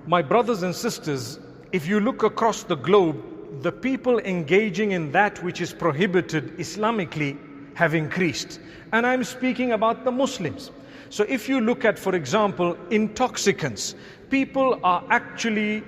My brothers and sisters, if you look across the globe, the people engaging in that which is prohibited Islamically have increased. And I'm speaking about the Muslims. So if you look at, for example, intoxicants, people are actually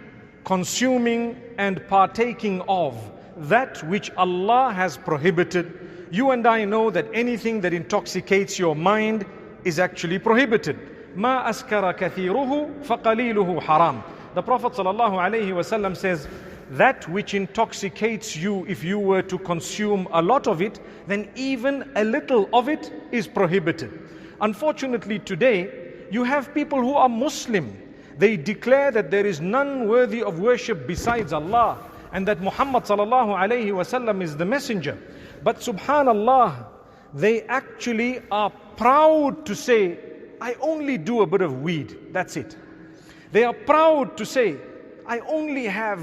consuming and partaking of that which Allah has prohibited. You and I know that anything that intoxicates your mind is actually prohibited. Ma askara kathiruhu faqaliluhu haram. The Prophet ﷺ says, that which intoxicates you, if you were to consume a lot of it, then even a little of it is prohibited. Unfortunately today, you have people who are Muslim. They declare that there is none worthy of worship besides Allah, and that Muhammad ﷺ is the messenger. But subhanallah, they actually are proud to say, I only do a bit of weed, that's it. They are proud to say, I only have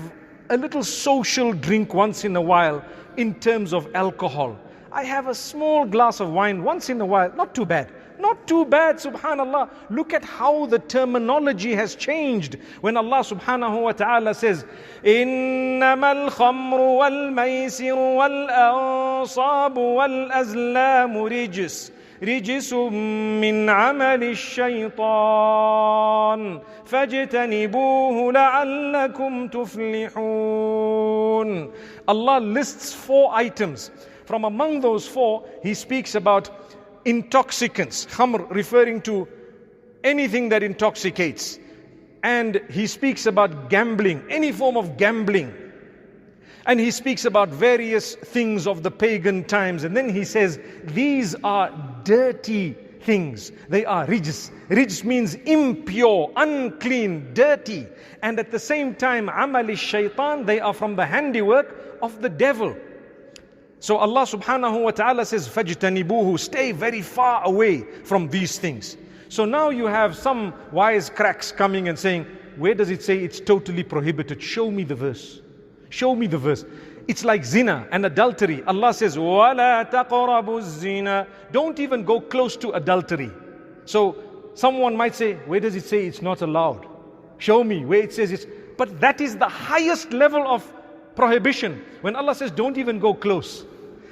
a little social drink once in a while in terms of alcohol. I have a small glass of wine once in a while, not too bad. Not too bad, subhanallah. Look at how the terminology has changed when Allah subhanahu wa ta'ala says, إِنَّمَا الْخَمْرُ وَالْمَيْسِرُ وَالْأَنصَابُ وَالْأَزْلَامُ رِجِسٌ مِّنْ عَمَلِ الشَّيْطَانِ فَاجْتَنِبُوهُ لَعَلَّكُمْ تُفْلِحُونَ. Allah lists 4 items. From among those 4, He speaks about intoxicants, khamr, referring to anything that intoxicates. And He speaks about gambling, any form of gambling. And He speaks about various things of the pagan times. And then He says, these are dirty things. They are rijs. Rijs means impure, unclean, dirty. And at the same time, amali shaitan, they are from the handiwork of the devil. So Allah subhanahu wa ta'ala says, fajtanibuhu, stay very far away from these things. So now you have some wise cracks coming and saying, where does it say it's totally prohibited? Show me the verse. Show me the verse. It's like zina and adultery. Allah says, وَلَا تَقْرَبُوا الزِّنَا. Don't even go close to adultery. So someone might say, where does it say it's not allowed? Show me where it says it's. But that is the highest level of prohibition. When Allah says, don't even go close.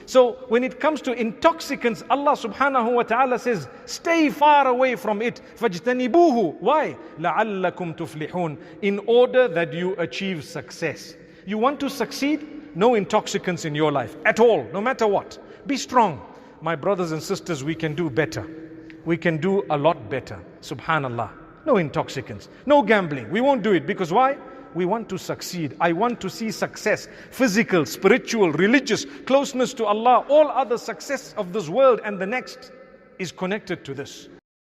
So when it comes to intoxicants, Allah subhanahu wa ta'ala says, stay far away from it. فَاجْتَنِبُوهُ. Why? لَعَلَّكُمْ تُفْلِحُونَ. In order that you achieve success. You want to succeed? No intoxicants in your life at all, no matter what. Be strong. My brothers and sisters, we can do better. We can do a lot better. Subhanallah. No intoxicants, no gambling. We won't do it because why? We want to succeed. I want to see success, physical, spiritual, religious, closeness to Allah. All other success of this world and the next is connected to this.